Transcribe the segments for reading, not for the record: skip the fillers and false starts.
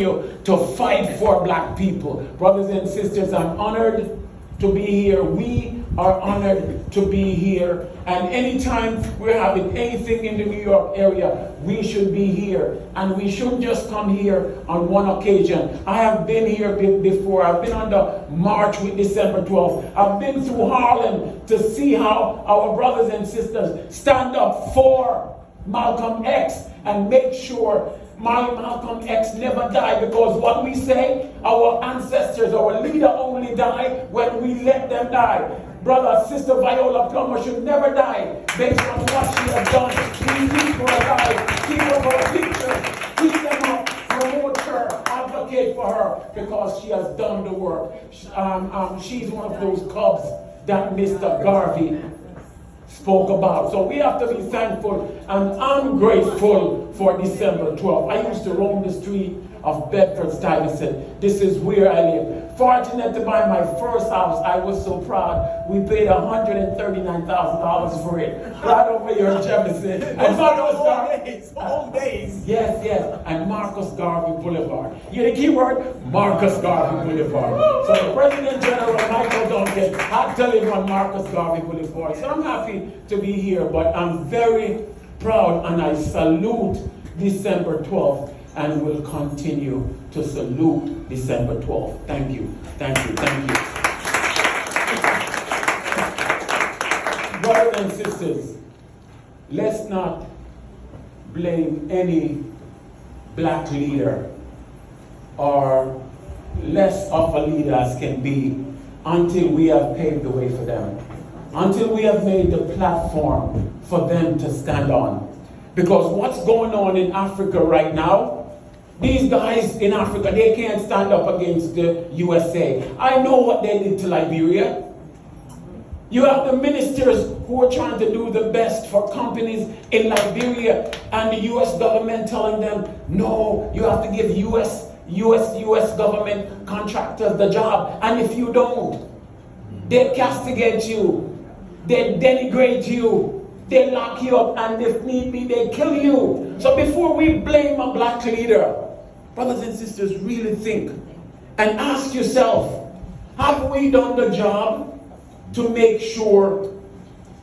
to fight for black people. Brothers and sisters, I'm honored to be here. We are honored to be here. And anytime we're having anything in the New York area, we should be here. And we shouldn't just come here on one occasion. I have been here before. I've been on the march with December 12th. I've been through Harlem to see how our brothers and sisters stand up for Malcolm X and make sure Malcolm X never died, because what we say, our ancestors, our leader only died when we let them die. Brother, Sister Viola Plummer should never die based on what she has done. We keep her alive, keep her for a picture, keep them up, promote her, advocate for her, because she has done the work. She's one of those cubs that Mr. Garvey spoke about. So we have to be thankful, and I'm grateful for December 12th. I used to roam the street of Bedford-Stuyvesant. This is where I live. Fortunate to buy my first house. I was so proud. We paid $139,000 for it. Right over here in Jefferson. And Marcus Garvey. Old days. Yes, yes. And Marcus Garvey Boulevard. You hear the key word? Marcus Garvey Boulevard. So the President General Michael Duncan had to live on Marcus Garvey Boulevard. So I'm happy to be here, but I'm very proud, and I salute December 12th. And will continue to salute December 12th. Thank you, thank you, thank you. Brothers and sisters, let's not blame any black leader or less of a leader as can be until we have paved the way for them, until we have made the platform for them to stand on. Because what's going on in Africa right now, these guys in Africa, they can't stand up against the USA. I know what they did to Liberia. You have the ministers who are trying to do the best for companies in Liberia, and the US government telling them, no, you have to give US government contractors the job. And if you don't, they castigate you, they denigrate you, they lock you up, and if need be, they kill you. So before we blame a black leader, brothers and sisters, really think and ask yourself, have we done the job to make sure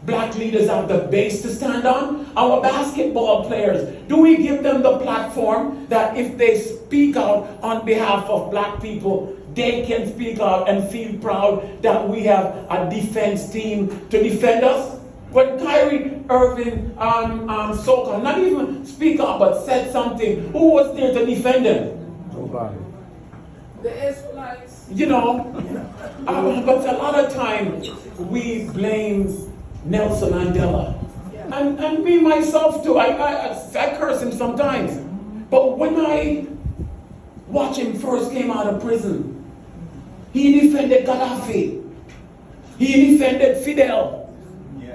black leaders have the base to stand on? Our basketball players, do we give them the platform that if they speak out on behalf of black people, they can speak out and feel proud that we have a defense team to defend us? When Kyrie Irving so-called, not even speak up, but said something, who was there to defend him? Nobody. The Israelites. You know, but a lot of times we blame Nelson Mandela. Yeah. And me, myself too, I curse him sometimes. But when I watch him first came out of prison, he defended Gaddafi. He defended Fidel.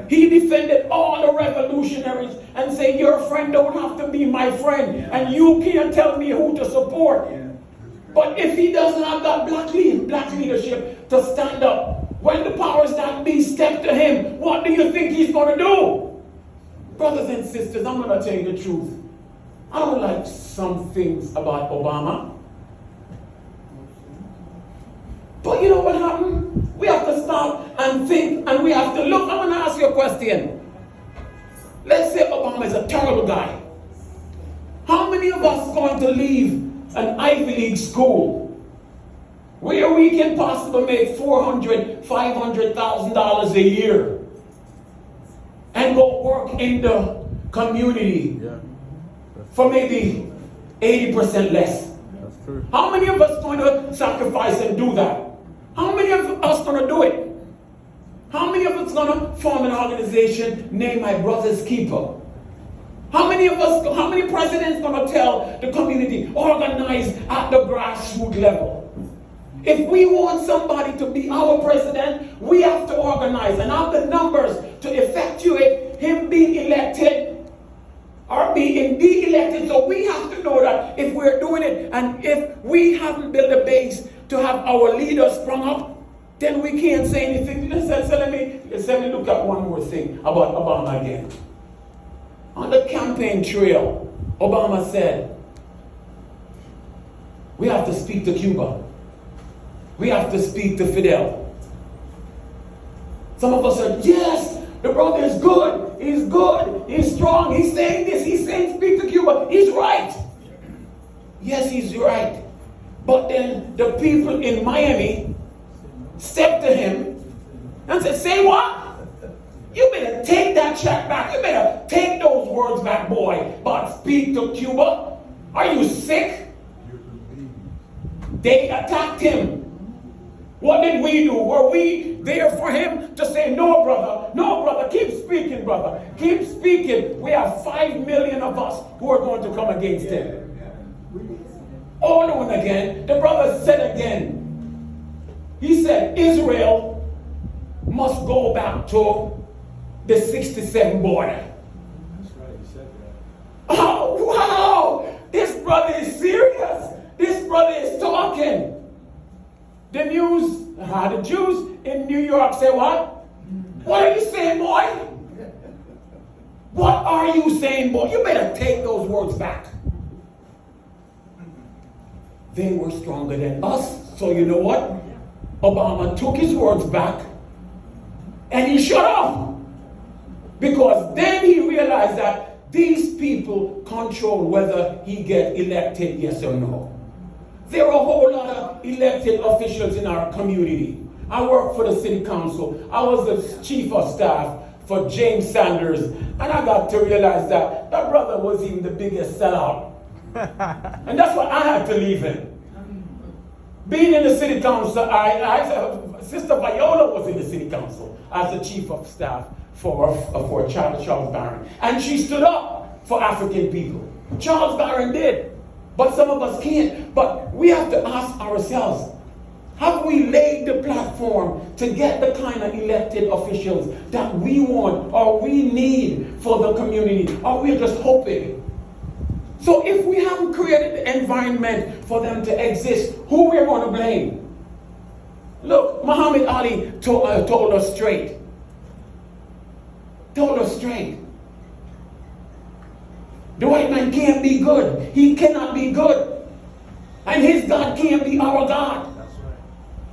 He defended all the revolutionaries and say, your friend don't have to be my friend, and you can't tell me who to support. But if he doesn't have that black leadership to stand up, when the powers that be step to him, what do you think he's going to do? Brothers and sisters, I'm going to tell you the truth. I don't like some things about Obama. But you know what happened? We have to stop and think, and we have to look. I'm going to ask you a question. Let's say Obama is a terrible guy. How many of us are going to leave an Ivy League school where we can possibly make $400,000, $500,000 a year and go work in the community for maybe 80% less? That's true. How many of us are going to sacrifice and do that? How many of us going to do it? How many of us going to form an organization named My Brother's Keeper? How many presidents going to tell the community, organize at the grassroots level? If we want somebody to be our president, we have to organize and have the numbers to effectuate him being elected or being de-elected. So we have to know that if we're doing it, and if we haven't built a base to have our leaders sprung up, then we can't say anything. So let me look at one more thing about Obama again. On the campaign trail, Obama said, We have to speak to Cuba. We have to speak to Fidel. Some of us are, yes, the brother is good. He's strong. He's saying this. He's saying speak to Cuba. He's right. Yes, he's right. But then the people in Miami stepped to him and said, say what? You better take that check back. You better take those words back, boy. But speak to Cuba. Are you sick? They attacked him. What did we do? Were we there for him to say, no, brother, keep speaking, brother. Keep speaking. We have 5 million of us who are going to come against him. Over and again, the brother said again, he said, Israel must go back to the 67 border. That's right, he said that. Oh, wow! This brother is serious. This brother is talking. The Jews in New York say what? What are you saying, boy? What are you saying, boy? You better take those words back. They were stronger than us. So you know what? Obama took his words back and he shut up. Because then he realized that these people control whether he gets elected, yes or no. There are a whole lot of elected officials in our community. I work for the city council. I was the chief of staff for James Sanders, and I got to realize that that brother was even the biggest sellout. And that's why I had to leave him. Being in the city council, Sister Viola was in the city council as the chief of staff for Charles Barron. And she stood up for African people. Charles Barron did. But some of us can't. But we have to ask ourselves, have we laid the platform to get the kind of elected officials that we want or we need for the community? Or we're just hoping? So if we haven't created the environment for them to exist, who we're going to blame? Look, Muhammad Ali told us straight. Told us straight. The white man can't be good. He cannot be good. And his God can't be our God. That's right.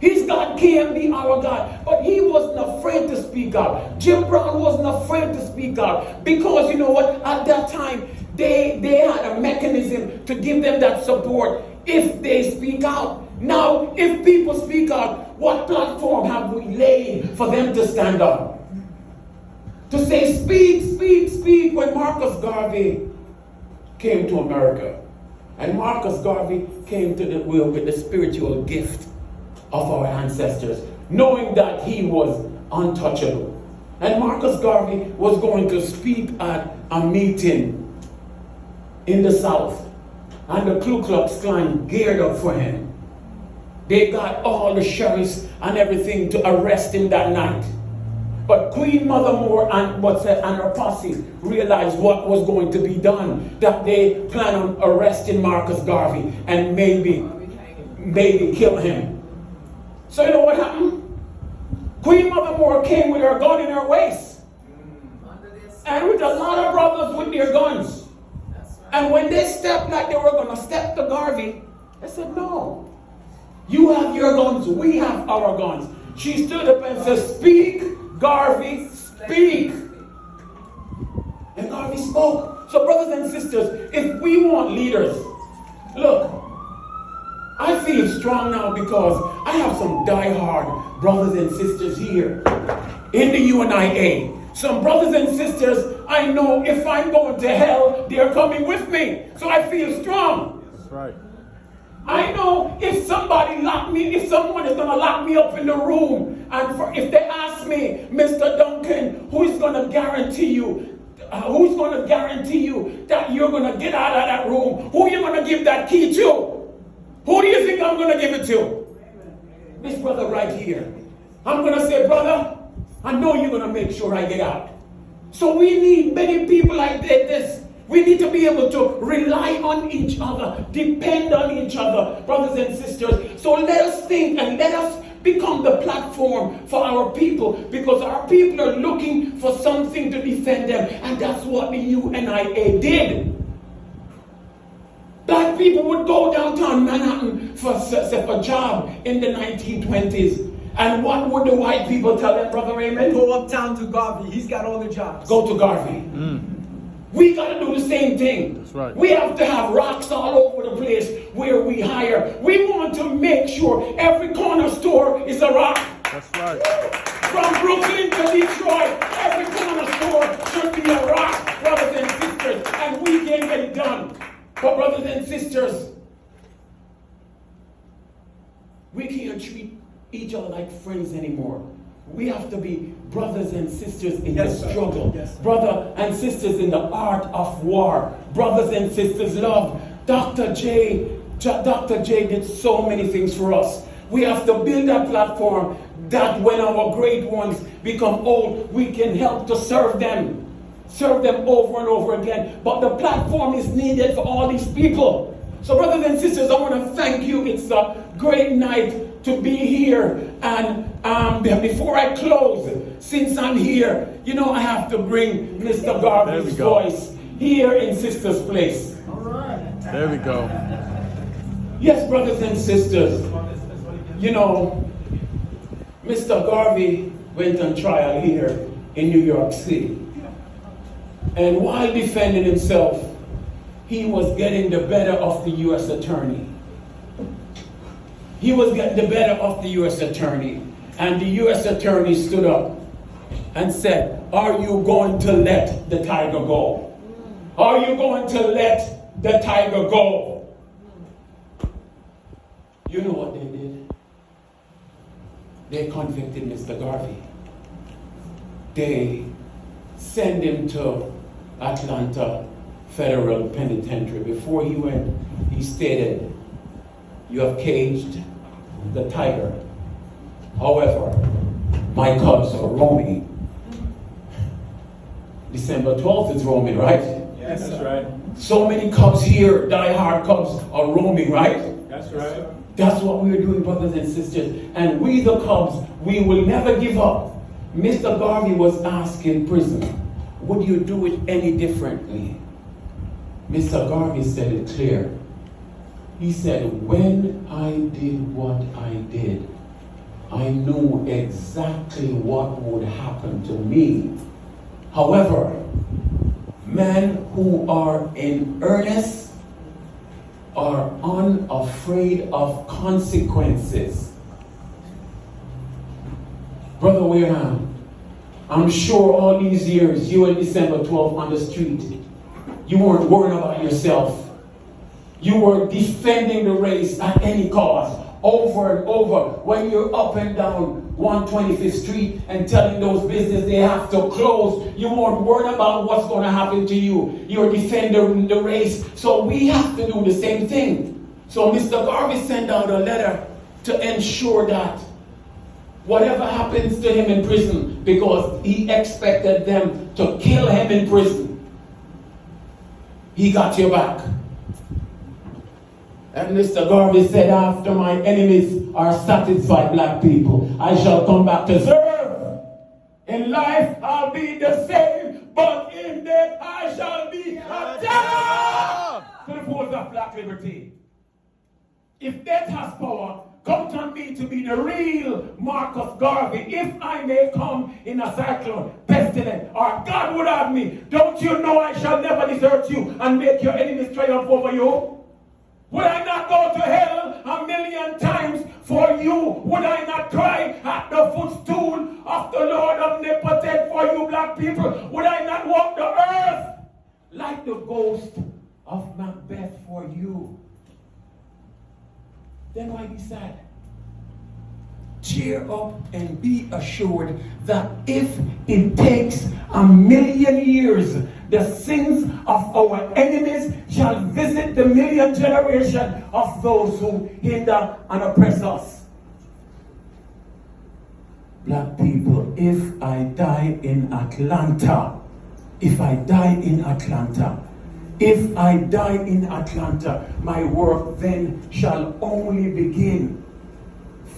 His God can't be our God. But he wasn't afraid to speak out. Jim Brown wasn't afraid to speak out. Because you know what? At that time, they had a mechanism to give them that support if they speak out. Now, if people speak out, what platform have we laid for them to stand up? To say, speak, speak, speak, when Marcus Garvey came to America. And Marcus Garvey came to the world with the spiritual gift of our ancestors, knowing that he was untouchable. And Marcus Garvey was going to speak at a meeting in the South. And the Ku Klux Klan geared up for him. They got all the sheriffs and everything to arrest him that night. But Queen Mother Moore and her posse realized what was going to be done. That they plan on arresting Marcus Garvey and maybe kill him. So you know what happened? Queen Mother Moore came with her gun in her waist. And with a lot of brothers with their guns. And when they stepped like they were going to step to Garvey, they said, no. You have your guns, we have our guns. She stood up and said, speak, Garvey, speak. And Garvey spoke. So brothers and sisters, if we want leaders, look, I feel strong now because I have some diehard brothers and sisters here in the UNIA. Some brothers and sisters, I know if I'm going to hell, they're coming with me. So I feel strong. That's right. I know if someone is going to lock me up in the room, and if they ask me, Mr. Duncan, who's going to guarantee you that you're going to get out of that room? Who are you going to give that key to? Who do you think I'm going to give it to? This brother right here. I'm going to say, brother, I know you're going to make sure I get out. So we need many people like this. We need to be able to rely on each other, depend on each other, brothers and sisters. So let us think and let us become the platform for our people, because our people are looking for something to defend them, and that's what the UNIA did. Black people would go downtown Manhattan for a job in the 1920s. And what would the white people tell them, Brother Raymond? Go uptown to Garvey. He's got all the jobs. Go to Garvey. We got to do the same thing. That's right. We have to have rocks all over the place where we hire. We want to make sure every corner store is a rock. That's right. From Brooklyn to Detroit, every corner store should be a rock, brothers and sisters, and we can get it done. But brothers and sisters, we can't treat each other like friends anymore. We have to be brothers and sisters in the struggle. Yes, sir. Brother and sisters in the art of war. Brothers and sisters love. Dr. J did so many things for us. We have to build that platform that when our great ones become old, we can help to serve them. Serve them over and over again. But the platform is needed for all these people. So brothers and sisters, I want to thank you. It's a great night to be here. And before I close, since I'm here, you know I have to bring Mr. Garvey's voice here in Sister's Place. All right. There we go. Yes, brothers and sisters, you know, Mr. Garvey went on trial here in New York City. And while defending himself, he was getting the better of the U.S. attorney. He was getting the better of the U.S. attorney. And the U.S. attorney stood up and said, are you going to let the tiger go? Are you going to let the tiger go? You know what they did? They convicted Mr. Garvey. They sent him to Atlanta Federal Penitentiary. Before he went, he stated, you have caged the tiger. However, my cubs are roaming. December 12th is roaming, right? Yes, that's right. So many cubs here, die-hard cubs, are roaming, right? That's right. That's what we're doing, brothers and sisters. And we, the cubs, we will never give up. Mr. Garvey was asked in prison, would you do it any differently? Mr. Garvey said it clear. He said, when I did what I did, I knew exactly what would happen to me. However, men who are in earnest are unafraid of consequences. Brother Wareham, I'm sure all these years you and December 12th on the street, you weren't worrying about yourself. You were defending the race at any cost, over and over, when you're up and down 125th Street and telling those businesses they have to close. You weren't worried about what's going to happen to you. You're defending the race. So we have to do the same thing. So Mr. Garvey sent out a letter to ensure that whatever happens to him in prison, because he expected them to kill him in prison, he got your back. And Mr. Garvey said, after my enemies are satisfied, black people, I shall come back to serve. In life, I'll be the same, but in death, I shall be a terror to the cause of black liberty. If death has power, count on me to be the real Marcus Garvey. If I may come in a cyclone, pestilence, or God would have me, don't you know I shall never desert you and make your enemies triumph over you? Would I not go to hell 1,000,000 times for you? Would I not cry at the footstool of the Lord omnipotent for you black people? Would I not walk the earth like the ghost of Macbeth for you? Then why be sad? Cheer up and be assured that if it takes 1,000,000 years, the sins of our enemies shall visit the 1,000,000th generation of those who hinder and oppress us. Black people, if I die in Atlanta, if I die in Atlanta, my work then shall only begin.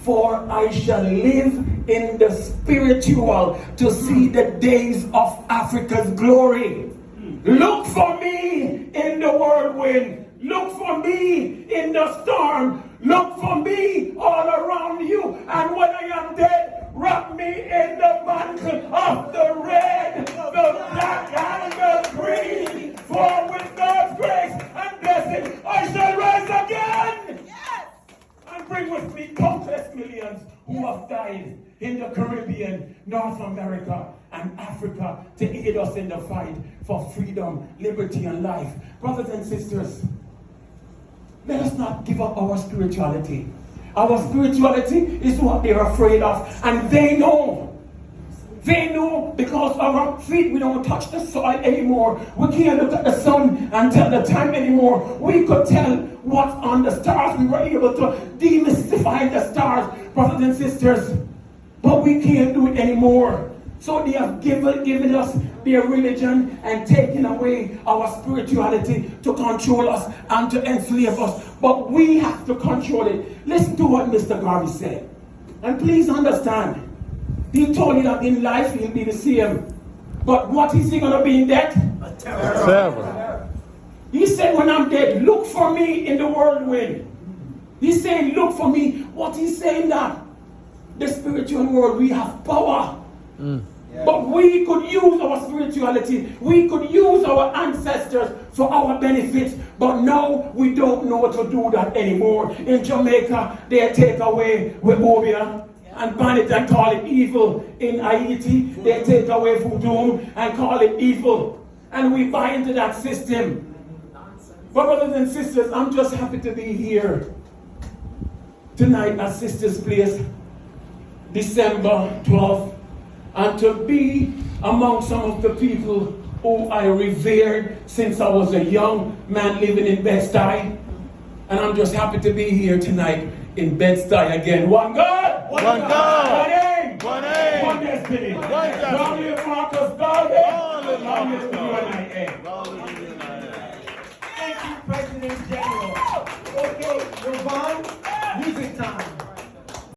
For I shall live in the spiritual to see the days of Africa's glory. Look for me in the whirlwind. Look for me in the storm. Look for me all around you. And when I am dead, wrap me in the mantle of the red, the black, and the green. For with God's grace and blessing, I shall rise again. Yes. And bring with me countless millions who have died in the Caribbean, North America, and Africa to aid us in the fight for freedom, liberty, and life. Brothers and sisters, let us not give up our spirituality. Our spirituality is what they're afraid of, and they know. They know because our feet, we don't touch the soil anymore. We can't look at the sun and tell the time anymore. We could tell what's on the stars. We were able to demystify the stars, brothers and sisters. But we can't do it anymore. So they have given us their religion and taken away our spirituality to control us and to enslave us. But we have to control it. Listen to what Mr. Garvey said. And please understand. He told you that in life he'll be the same. But what is he going to be in death? A terror. He said, when I'm dead, look for me in the whirlwind. He's saying, look for me. What he's saying that? The spiritual world, we have power. But we could use our spirituality. We could use our ancestors for our benefit. But now we don't know to do that anymore. In Jamaica, they take away Webobia and ban it and call it evil. In Haiti, they take away voodoo and call it evil. And we buy into that system. But brothers and sisters, I'm just happy to be here tonight at Sister's Place, December 12th, and to be among some of the people who I revered since I was a young man living in Bed-Stuy. And I'm just happy to be here tonight in Bed-Stuy again. One God! One God! One aim! One aim! One destiny! One destiny! Long live Marcus Garvey! Long live Long live Marcus UNIA!